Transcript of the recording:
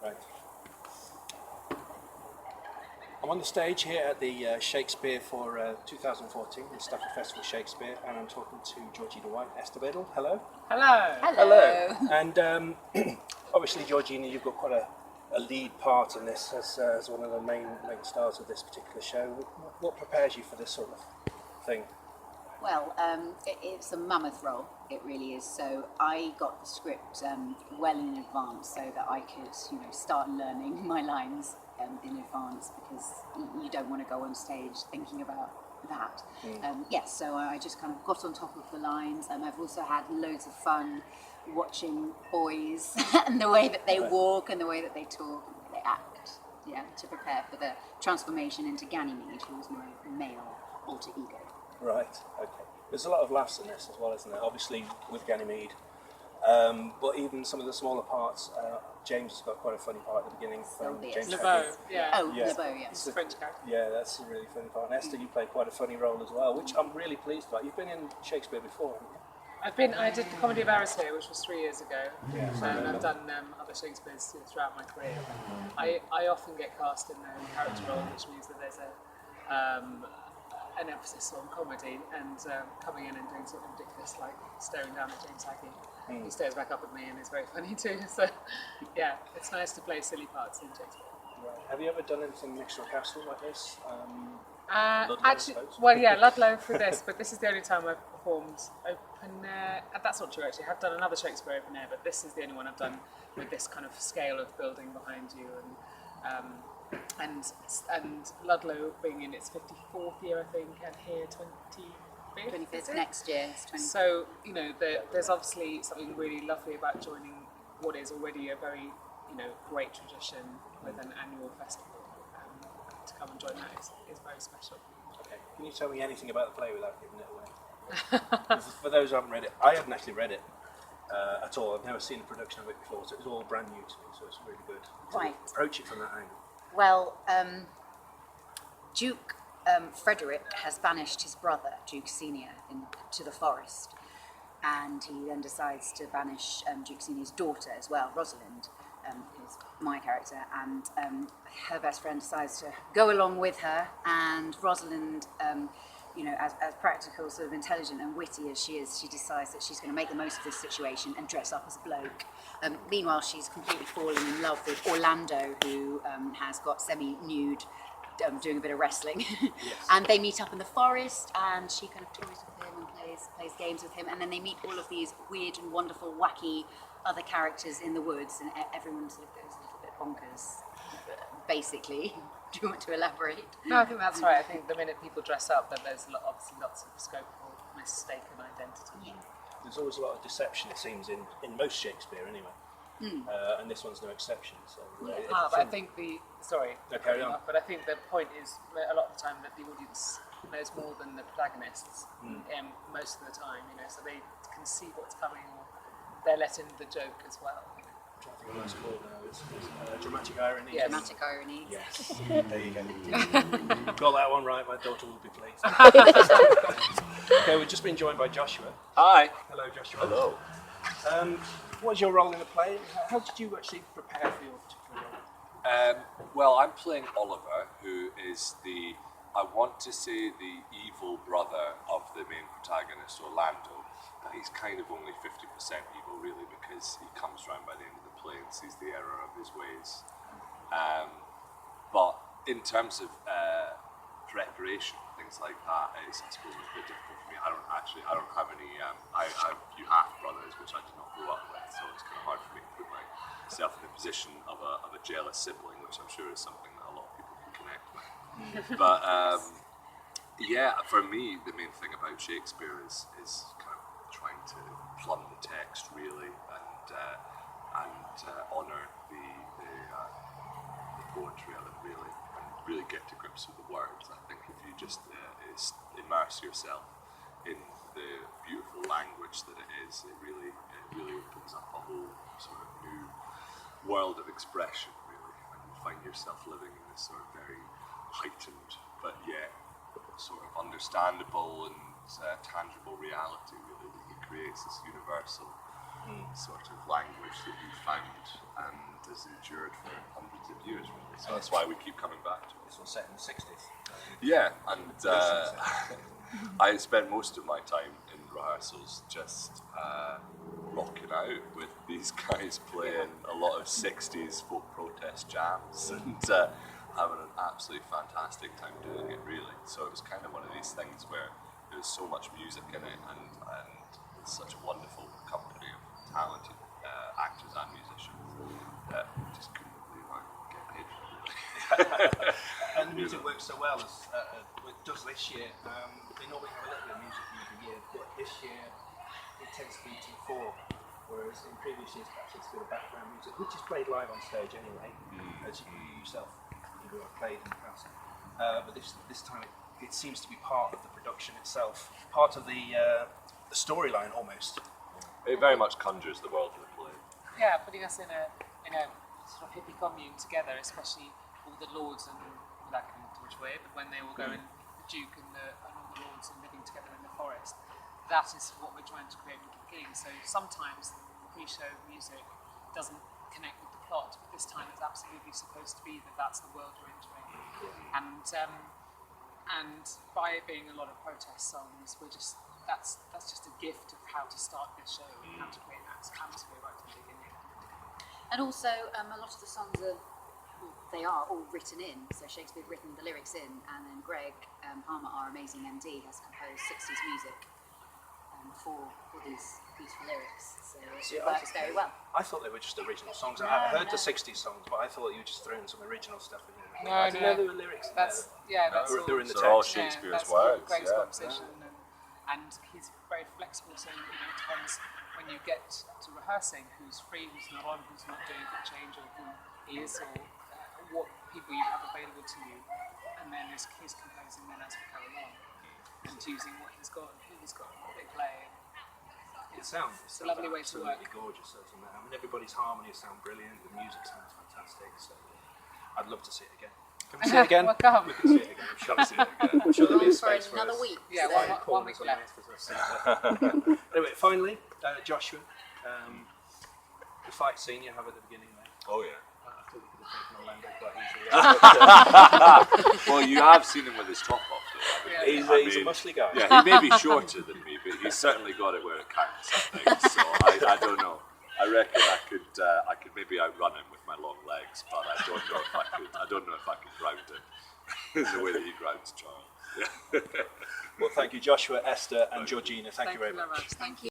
Right. I'm on the stage here at the Shakespeare for 2014, the Stafford Festival Shakespeare, and I'm talking to Georgina White, Esther Biddle. Hello. Hello. Hello. And obviously, Georgina, you've got quite a lead part in this as one of the main stars of this particular show. What prepares you for this sort of thing? Well, it's a mammoth role, it really is. So I got the script well in advance so that I could, start learning my lines in advance, because you don't want to go on stage thinking about that. Yes, so I just kind of got on top of the lines. I've also had loads of fun watching boys and the way that they walk and the way that they talk and the way they act, to prepare for the transformation into Ganymede, who's my male alter ego. Right, okay. There's a lot of laughs in this as well, isn't there? Obviously with Ganymede, but even some of the smaller parts, James has got quite a funny part at the beginning. James LeBeau, Oh, Yeah. LeBeau, yes. It's a French character. Yeah, that's a really funny part. And Esther, you play quite a funny role as well, which I'm really pleased about. You've been in Shakespeare before, haven't you? I did the Comedy of Errors here, which was 3 years ago, Yeah. and I've done other Shakespeares throughout my career. I often get cast in a character role, which means that there's an emphasis on comedy, and coming in and doing something ridiculous like staring down at James Hackey. He stares back up at me and is very funny too. So yeah, it's nice to play silly parts in Shakespeare. Right. Have you ever done anything in Minstrel Castle like this? Ludlow, I Actually, suppose? well, yeah, Ludlow for this, but this is the only time I've performed open air. That's not true, actually. I have done another Shakespeare open air, but this is the only one I've done with this kind of scale of building behind you, and Ludlow being in its 54th year, I think, and here 25th Next year. It's 20. So, there's obviously something really lovely about joining what is already a very, great tradition with an annual festival. To come and join that is very special. Okay. Can you tell me anything about the play without giving it away? For those who haven't read it, I haven't actually read it at all. I've never seen a production of it before, so it's all brand new to me, so it's really good to Right. approach it from that angle. Well, Duke Frederick has banished his brother, Duke Senior, to the forest, and he then decides to banish Duke Senior's daughter as well, Rosalind, who's my character, and her best friend decides to go along with her, and Rosalind, as practical, sort of intelligent and witty as she is, she decides that she's going to make the most of this situation and dress up as a bloke. Meanwhile, she's completely falling in love with Orlando, who has got semi-nude, doing a bit of wrestling. Yes. And they meet up in the forest, and she kind of toys with him and plays games with him, and then they meet all of these weird and wonderful, wacky other characters in the woods, and everyone sort of goes a little bit bonkers, basically. Do you want to elaborate? No, I think that's right. I think the minute people dress up, then there's obviously lots of scope for mistaken identity. Yeah. There's always a lot of deception, it seems, in most Shakespeare anyway. And this one's no exception. So, But I think sorry, No, carry on. but I think the point is a lot of the time that the audience knows more than the protagonists most of the time, so they can see what's coming, or they're let in the joke as well. I think the most called now is dramatic irony. Yes. Dramatic irony. Yes. There you go. Got that one right. My daughter will be pleased. Okay, we've just been joined by Joshua. Hi. Hello, Joshua. Hello. What's your role in the play? How did you actually prepare for your particular role? Well, I'm playing Oliver, who is I want to say the evil brother of the main protagonist, Orlando. But he's kind of only 50% evil, really, because he comes round by the end of the play and sees the error of his ways. But in terms of preparation, things like that, I suppose it's a bit difficult for me. I don't have any. I have a few half brothers, which I did not grow up with, so it's kind of hard for me to put myself in the position of a jealous sibling, which I'm sure is something that a lot of people can connect with. But yeah, for me, the main thing about Shakespeare is kind of trying to plumb the text really and honour the poetry of it really, and really get to grips with the words. I think if you just immerse yourself in the beautiful language that it is, it really opens up a whole sort of new world of expression really, and you find yourself living in this sort of very heightened but yet sort of understandable and tangible reality really, that he creates this universal sort of language that we found and has endured for hundreds of years, really. So that's why we keep coming back to it. This was set in the 60s. Yeah, and I spent most of my time in rehearsals just rocking out with these guys playing a lot of 60s folk protest jams and having an absolutely fantastic time doing it, really. So it was kind of one of these things where there's so much music in it and it's such a wonderful company of talented actors and musicians that we just couldn't believe I get paid for it. And the music works so well as it does this year. They normally have a little bit of music every year, but this year it tends to be to the fore, whereas in previous years perhaps it's a bit of background music, which is played live on stage anyway, as you yourself you have played in the past. But this time it seems to be part of the production itself, part of the storyline almost. It very much conjures the world of the play. Yeah, putting us in a sort of hippie commune together, especially all the lords and without getting too much away, but when they all go in, the Duke and all the lords and living together in the forest, that is what we're trying to create at the beginning. So sometimes the pre-show music doesn't connect with the plot, but this time it's absolutely supposed to be that's the world we're entering. And by it being a lot of protest songs, that's just a gift of how to start this show and how to create that atmosphere right from the beginning. And also, a lot of the songs are all written in. So Shakespeare written the lyrics in, and then Greg Palmer, our amazing MD, has composed 60s music for these beautiful lyrics. So it works very well. I thought they were just original songs. I heard the 60s songs, but I thought you were just throwing some original stuff in there. I didn't know there were lyrics in there. They were in the So all text. Shakespeare's that's words. Greg's Yeah. composition, and he's very flexible. So it depends when you get to rehearsing, who's free, who's not on, who's not doing the change, or who is, or what people you have available to you, and then he's composing then as we go along, and using what he's got and who he's got and what they play. It sounds It's a lovely way to work. absolutely gorgeous, doesn't it? I mean, everybody's harmonies sound brilliant. The music sounds fantastic. So I'd love to see it again. Can we see it again? Well, come. We can see it again. I'm sure, I'm sure there'll be a For space for another us. week. Yeah, so. one week left. Anyway, finally, Joshua, the fight scene you have at the beginning there. Oh yeah. I thought you could have taken Orlando quite easily. Well, you have seen him with his top off, though. Yeah. He's a muscly guy. Yeah, he may be shorter than me, but he's certainly got it where it counts. I think. So I don't know. I reckon I could maybe outrun him with my long legs, but I don't know if I could ground him in the way that he grounds Charles. Yeah. Well, thank you, Joshua, Esther, and Georgina. Thank you very much. Thank you.